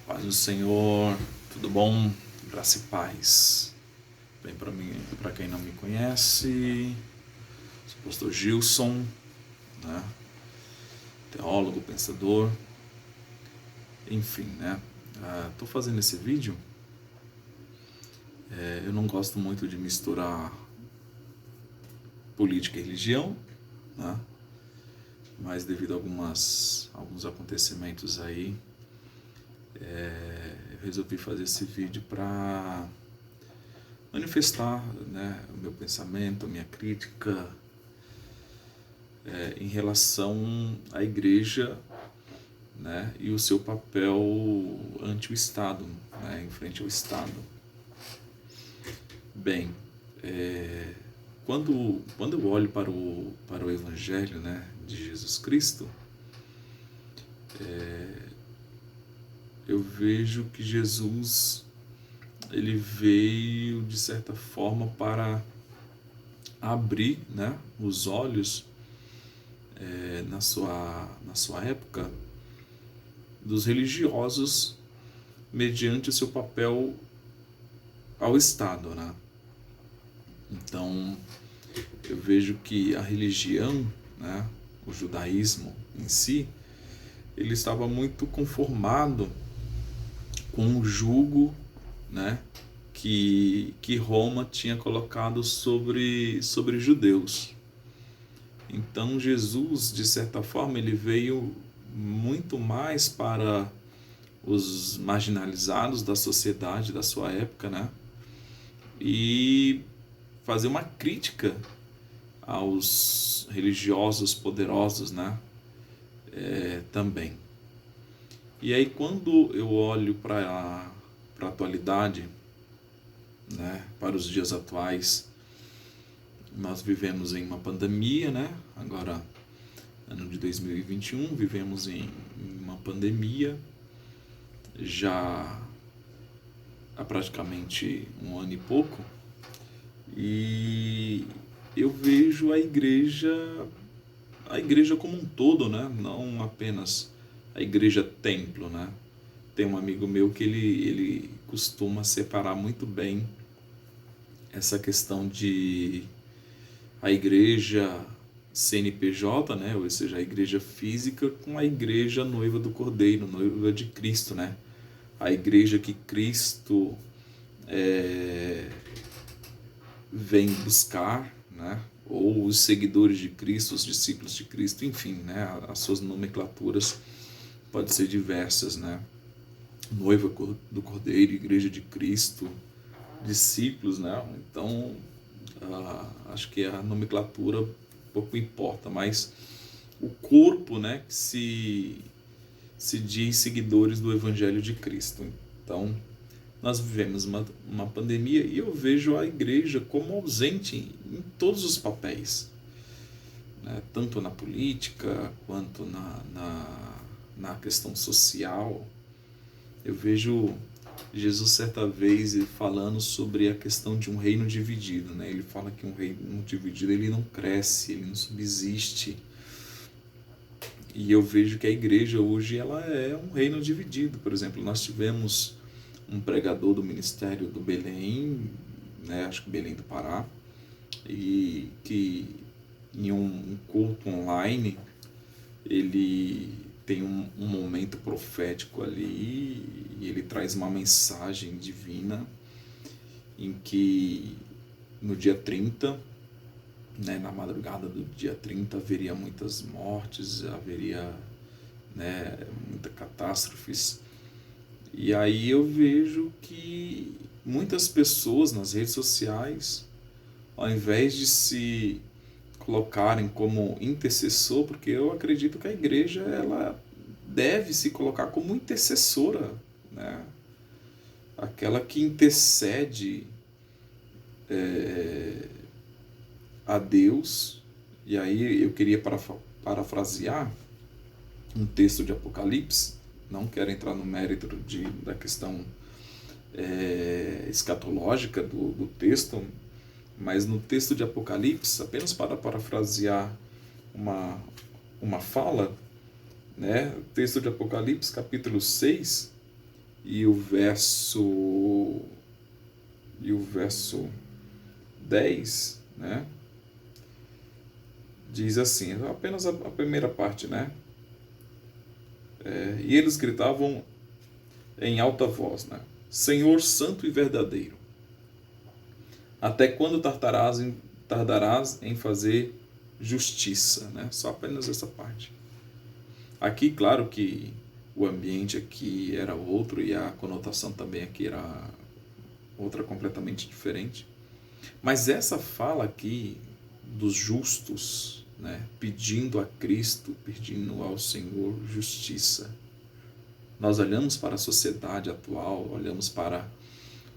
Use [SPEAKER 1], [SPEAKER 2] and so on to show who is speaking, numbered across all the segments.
[SPEAKER 1] Paz do Senhor, tudo bom? Graça e paz. Bem, para quem não me conhece, sou o pastor Gilson, né? Teólogo, pensador, enfim, né? Tô fazendo esse vídeo. Eu não gosto muito de misturar política e religião, né? Mas devido a alguns acontecimentos aí, eu resolvi fazer esse vídeo para manifestar, né, o meu pensamento, a minha crítica em relação à igreja, né, e o seu papel ante o Estado, né, em frente ao Estado. Bem, quando eu olho para o Evangelho, né, de Jesus Cristo, eu vejo que Jesus ele veio de certa forma para abrir, né, os olhos na sua época dos religiosos mediante o seu papel ao Estado, né? Então eu vejo que a religião, né, o judaísmo em si, ele estava muito conformado com o jugo, né, que Roma tinha colocado sobre judeus. Então Jesus, de certa forma, ele veio muito mais para os marginalizados da sociedade da sua época, né? E fazer uma crítica aos religiosos poderosos, né? Também. E aí quando eu olho para a atualidade, né? Para os dias atuais, nós vivemos em uma pandemia, né? Agora, ano de 2021, vivemos em uma pandemia já há praticamente um ano e pouco, e eu vejo a igreja como um todo, né? Não apenas a igreja templo, né? Tem um amigo meu que ele costuma separar muito bem essa questão de a igreja CNPJ, né? Ou seja, a igreja física, com a igreja noiva do Cordeiro, noiva de Cristo, né? A igreja que Cristo vem buscar, né? Ou os seguidores de Cristo, os discípulos de Cristo, enfim, né? As suas nomenclaturas podem ser diversas, né? Noiva do Cordeiro, igreja de Cristo, discípulos, né? Então, acho que a nomenclatura pouco importa, mas o corpo, né, que se diz seguidores do Evangelho de Cristo. Então, nós vivemos uma pandemia e eu vejo a igreja como ausente em todos os papéis, né? Tanto na política quanto na questão social. Eu vejo Jesus certa vez falando sobre a questão de um reino dividido, né? Ele fala que um reino dividido ele não cresce, ele não subsiste. E eu vejo que a igreja hoje ela é um reino dividido. Por exemplo, nós tivemos um pregador do ministério do Belém, né, acho que Belém do Pará, e que em um culto online ele tem um momento profético ali e ele traz uma mensagem divina em que no dia 30, né, na madrugada do dia 30 haveria muitas mortes, haveria, né, muitas catástrofes. E aí eu vejo que muitas pessoas nas redes sociais, ao invés de se colocarem como intercessor, porque eu acredito que a igreja ela deve se colocar como intercessora, né? Aquela que intercede a Deus. E aí eu queria parafrasear um texto de Apocalipse, não quero entrar no mérito da questão escatológica do texto, mas no texto de Apocalipse, apenas para parafrasear uma fala, né? O texto de Apocalipse, capítulo 6, e o verso 10, né, diz assim, apenas a primeira parte, né? E eles gritavam em alta voz, né? Senhor santo e verdadeiro, até quando tardarás em fazer justiça, né? Só apenas essa parte. Aqui, claro que o ambiente aqui era outro e a conotação também aqui era outra completamente diferente. Mas essa fala aqui dos justos, né, pedindo a Cristo, pedindo ao Senhor justiça. Nós olhamos para a sociedade atual, olhamos para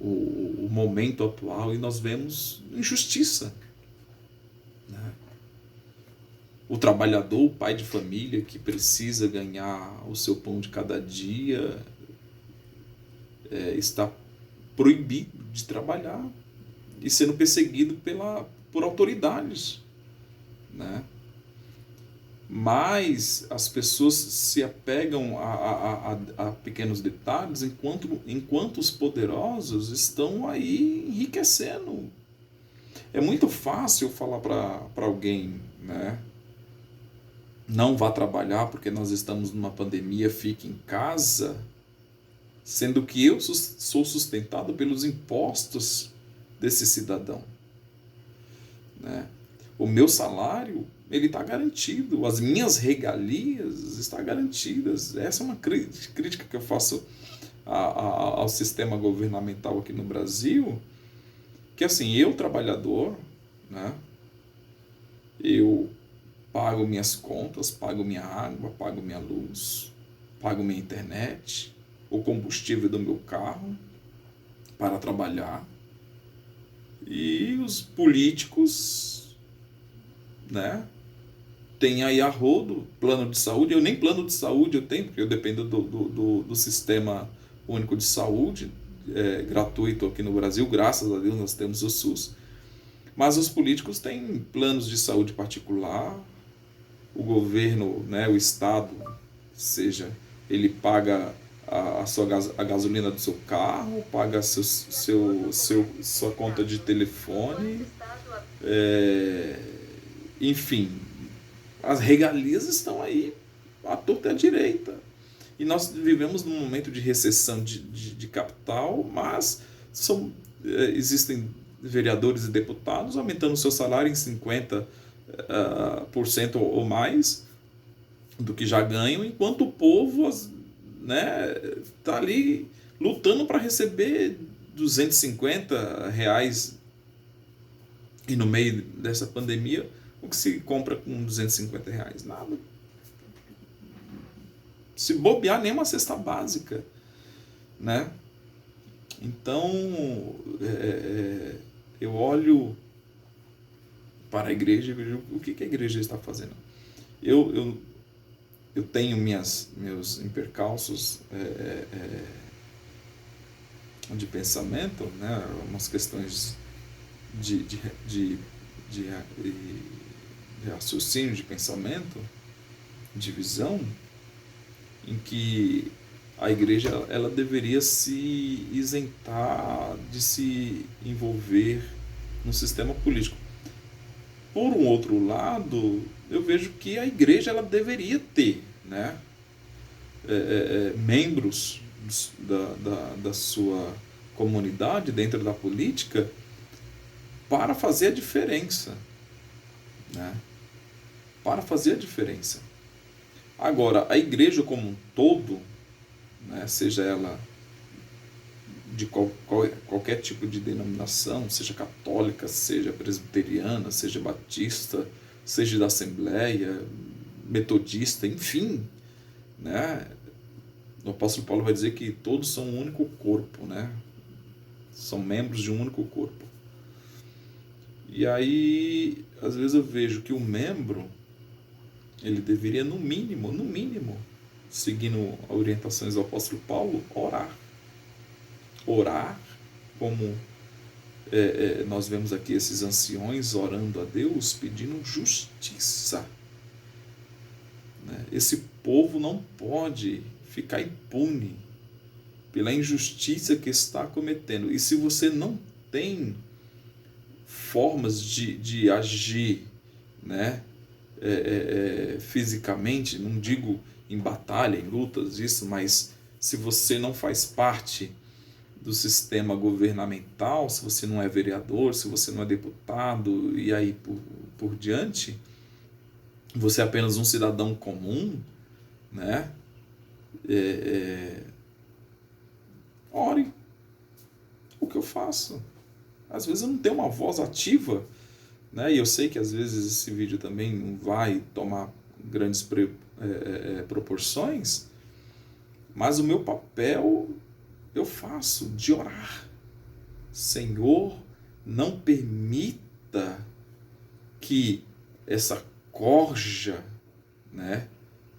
[SPEAKER 1] o momento atual e nós vemos injustiça, né? O trabalhador, o pai de família que precisa ganhar o seu pão de cada dia, está proibido de trabalhar e sendo perseguido por autoridades, né? Mas as pessoas se apegam a pequenos detalhes enquanto os poderosos estão aí enriquecendo. É muito fácil falar para alguém, né? Não vá trabalhar porque nós estamos numa pandemia, fique em casa, sendo que eu sou sustentado pelos impostos desse cidadão, né? O meu salário, ele está garantido, as minhas regalias estão garantidas. Essa é uma crítica que eu faço ao sistema governamental aqui no Brasil, que assim, eu trabalhador, né, eu pago minhas contas, pago minha água, pago minha luz, pago minha internet, o combustível do meu carro para trabalhar. E os políticos, né, tem aí a rodo plano de saúde. Eu nem plano de saúde eu tenho, porque eu dependo do Sistema Único de Saúde, gratuito aqui no Brasil. Graças a Deus nós temos o SUS. Mas os políticos têm planos de saúde particular. O governo, né, o Estado, seja, ele paga a gasolina do seu carro, paga sua conta de telefone, enfim, as regalias estão aí à torta e à direita. E nós vivemos num momento de recessão de capital, mas existem vereadores e deputados aumentando o seu salário em 50% ou mais do que já ganham, enquanto o povo, né, está ali lutando para receber R$ 250 e no meio dessa pandemia, o que se compra com R$ 250? Nada. Se bobear, nem uma cesta básica, né? Então, eu olho para a igreja e vejo o que a igreja está fazendo. Eu tenho meus impercalços de pensamento, né? Umas questões de raciocínio, de pensamento, de visão, em que a igreja ela deveria se isentar de se envolver no sistema político. Por um outro lado, eu vejo que a igreja ela deveria ter, né, membros da sua comunidade dentro da política para fazer a diferença, né? Para fazer a diferença. Agora, a igreja como um todo, né, seja ela de qualquer tipo de denominação, seja católica, seja presbiteriana, seja batista, seja da Assembleia, metodista, enfim, né? O apóstolo Paulo vai dizer que todos são um único corpo, né? São membros de um único corpo. E aí, às vezes eu vejo que o membro, ele deveria, no mínimo, seguindo as orientações do apóstolo Paulo, orar. Orar, como nós vemos aqui esses anciões orando a Deus, pedindo justiça, né? Esse povo não pode ficar impune, pela injustiça que está cometendo. E se você não tem formas de agir, né, fisicamente, não digo em batalha, em lutas, isso, mas se você não faz parte do sistema governamental, se você não é vereador, se você não é deputado, e aí por diante, você é apenas um cidadão comum, né? Ore. O que eu faço? Às vezes eu não tenho uma voz ativa, né? E eu sei que às vezes esse vídeo também não vai tomar grandes proporções, mas o meu papel eu faço de orar. Senhor, não permita que essa corja, né,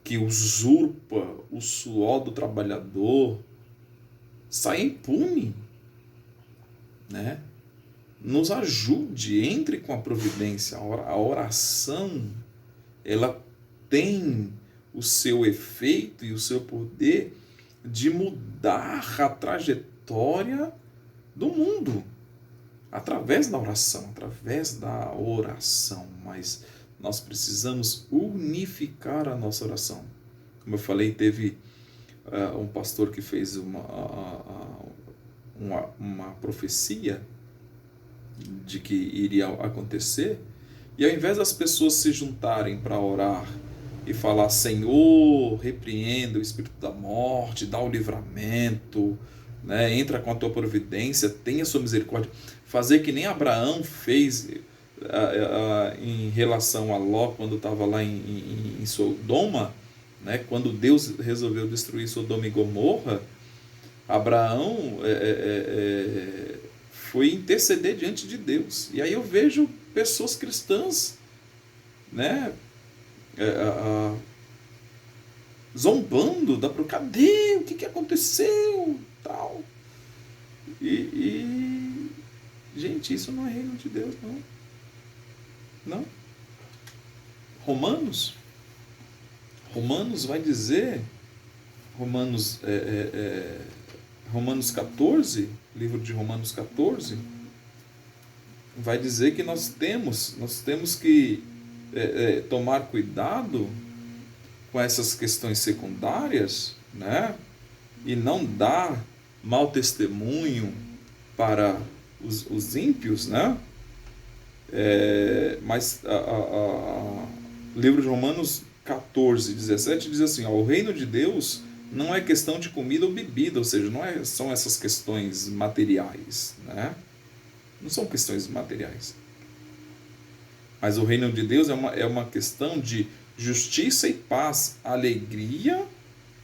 [SPEAKER 1] que usurpa o suor do trabalhador, saia impune, né? Nos ajude, entre com a providência. A oração, ela tem o seu efeito e o seu poder de mudar a trajetória do mundo através da oração, mas nós precisamos unificar a nossa oração. Como eu falei, teve um pastor que fez uma profecia de que iria acontecer, e ao invés das pessoas se juntarem para orar e falar: Senhor, repreenda o espírito da morte, dá o livramento, né? Entra com a tua providência, tenha sua misericórdia, fazer que nem Abraão fez em relação a Ló quando estava lá em Sodoma, né? Quando Deus resolveu destruir Sodoma e Gomorra, Abraão foi interceder diante de Deus. E aí eu vejo pessoas cristãs, né, zombando da cadê? O que aconteceu? Tal. Gente, isso não é reino de Deus, não. Não. Romanos vai dizer, Romanos 14, livro de Romanos 14, vai dizer que nós temos que tomar cuidado com essas questões secundárias, né? E não dar mau testemunho para os ímpios, né? Mas o livro de Romanos 14, 17 diz assim: ó, o reino de Deus não é questão de comida ou bebida, ou seja, não são essas questões materiais, né? Não são questões materiais. Mas o reino de Deus é uma questão de justiça e paz, alegria,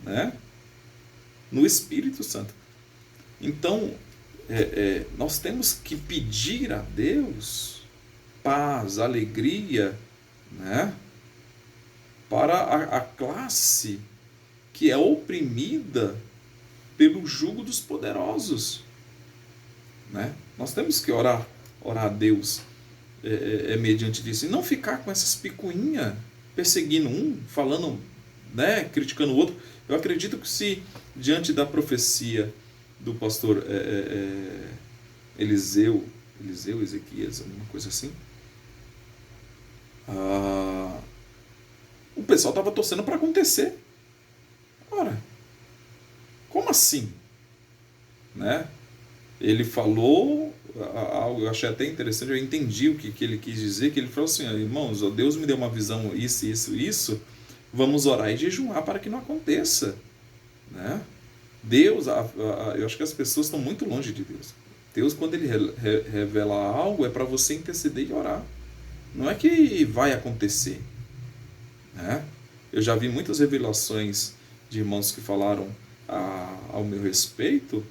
[SPEAKER 1] né, no Espírito Santo. Então, nós temos que pedir a Deus paz, alegria, né, para a classe que é oprimida pelo jugo dos poderosos, né? Nós temos que orar a Deus mediante disso, e não ficar com essas picuinhas, perseguindo um, falando, né, criticando o outro. Eu acredito que se diante da profecia do pastor Ezequias, alguma coisa assim, o pessoal estava torcendo para acontecer. Ora, como assim? Né? Ele falou algo, eu achei até interessante, eu entendi o que ele quis dizer, que ele falou assim: irmãos, Deus me deu uma visão, isso, vamos orar e jejuar para que não aconteça, né? Deus, eu acho que as pessoas estão muito longe de Deus. Deus, quando ele revela algo, é para você interceder e orar, não é que vai acontecer, né? Eu já vi muitas revelações de irmãos que falaram ao meu respeito,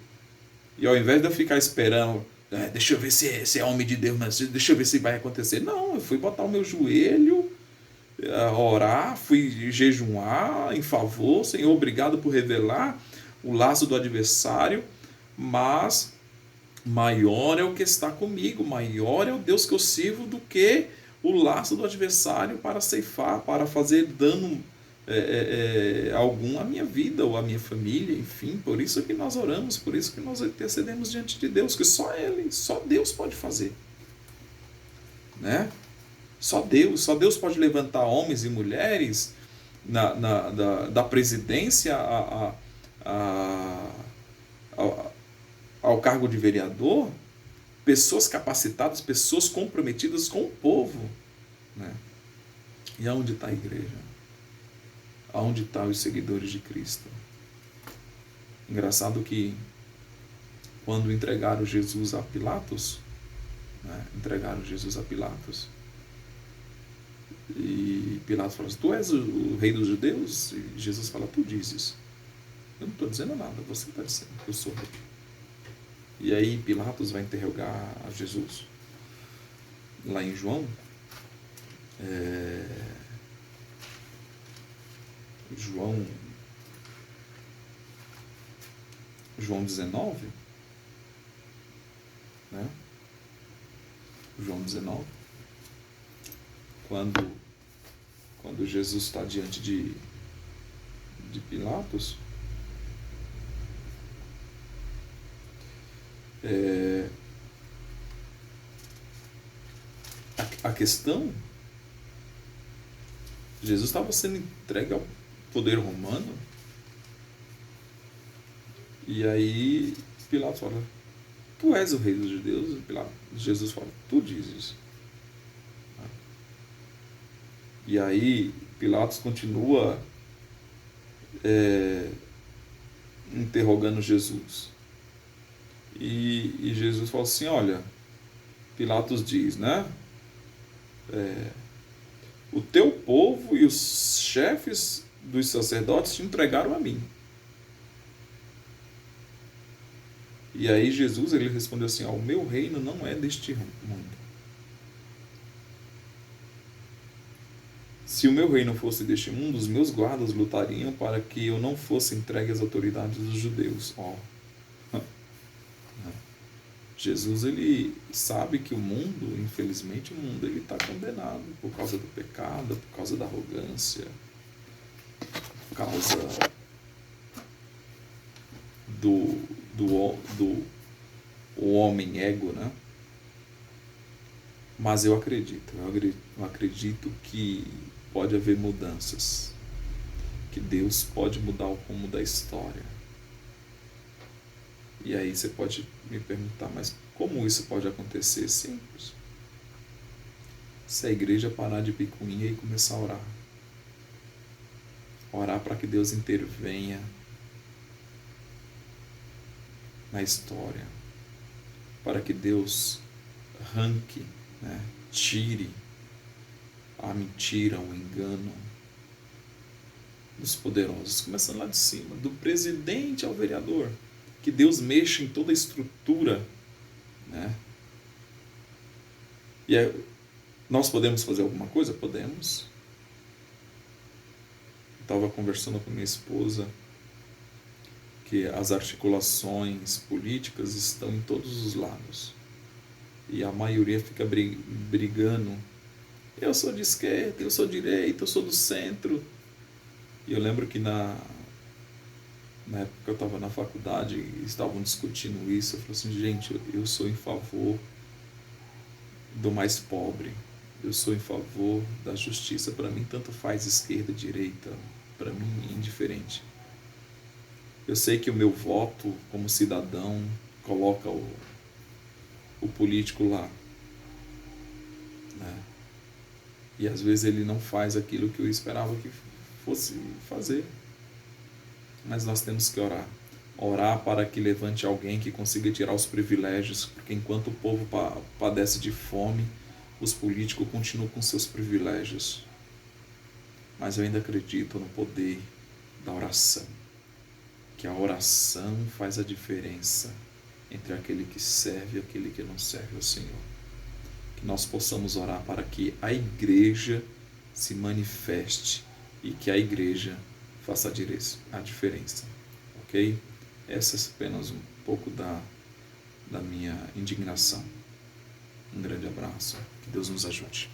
[SPEAKER 1] e ao invés de eu ficar esperando, deixa eu ver se é homem de Deus, mas deixa eu ver se vai acontecer. Não, eu fui botar o meu joelho, orar, fui jejuar em favor. Senhor, obrigado por revelar o laço do adversário, mas maior é o que está comigo, maior é o Deus que eu sirvo do que o laço do adversário para ceifar, para fazer dano algum a minha vida ou a minha família, enfim. Por isso que nós oramos, por isso que nós intercedemos diante de Deus, que só Ele, só Deus pode fazer, né? Só Deus pode levantar homens e mulheres da presidência ao cargo de vereador, pessoas capacitadas, pessoas comprometidas com o povo, né? E aonde está a igreja? Aonde estão os seguidores de Cristo? Engraçado que quando entregaram Jesus a Pilatos, né? Entregaram Jesus a Pilatos, e Pilatos fala assim: tu és o rei dos judeus? E Jesus fala: tu dizes. Eu não estou dizendo nada, você está dizendo que eu sou rei. E aí Pilatos vai interrogar a Jesus. Lá em João, João 19, né? João 19, quando Jesus está diante de Pilatos, a questão, Jesus estava sendo entregue ao poder romano, e aí Pilatos fala: tu és o rei dos judeus? E Jesus fala: tu dizes. E aí Pilatos continua interrogando Jesus. E Jesus fala assim: olha, Pilatos diz, né? O teu povo e os chefes dos sacerdotes te entregaram a mim. E aí Jesus, ele respondeu assim: o meu reino não é deste mundo. Se o meu reino fosse deste mundo, os meus guardas lutariam para que eu não fosse entregue às autoridades dos judeus. Jesus, ele sabe que o mundo, infelizmente, o mundo ele está condenado por causa do pecado, por causa da arrogância, por causa do homem ego, né? Mas eu acredito que pode haver mudanças, que Deus pode mudar o rumo da história. E aí você pode me perguntar: mas como isso pode acontecer? Simples. Se a igreja parar de picuinha e começar a orar. Orar para que Deus intervenha na história. Para que Deus arranque, né, tire a mentira, o engano dos poderosos. Começando lá de cima, do presidente ao vereador. Que Deus mexa em toda a estrutura, né? E aí, nós podemos fazer alguma coisa? Podemos. Estava conversando com minha esposa que as articulações políticas estão em todos os lados. E a maioria fica brigando. Eu sou de esquerda, eu sou de direita, eu sou do centro. E eu lembro que na época que eu estava na faculdade, estavam discutindo isso. Eu falei assim: gente, eu sou em favor do mais pobre. Eu sou em favor da justiça. Para mim, tanto faz esquerda, direita. Para mim, é indiferente. Eu sei que o meu voto, como cidadão, coloca o político lá, né? E às vezes ele não faz aquilo que eu esperava que fosse fazer. Mas nós temos que orar. Orar para que levante alguém que consiga tirar os privilégios, porque enquanto o povo padece de fome, os políticos continuam com seus privilégios. Mas eu ainda acredito no poder da oração, que a oração faz a diferença entre aquele que serve e aquele que não serve ao Senhor. Que nós possamos orar para que a igreja se manifeste e que a igreja faça a diferença, ok? Essa é apenas um pouco da minha indignação. Um grande abraço, que Deus nos ajude.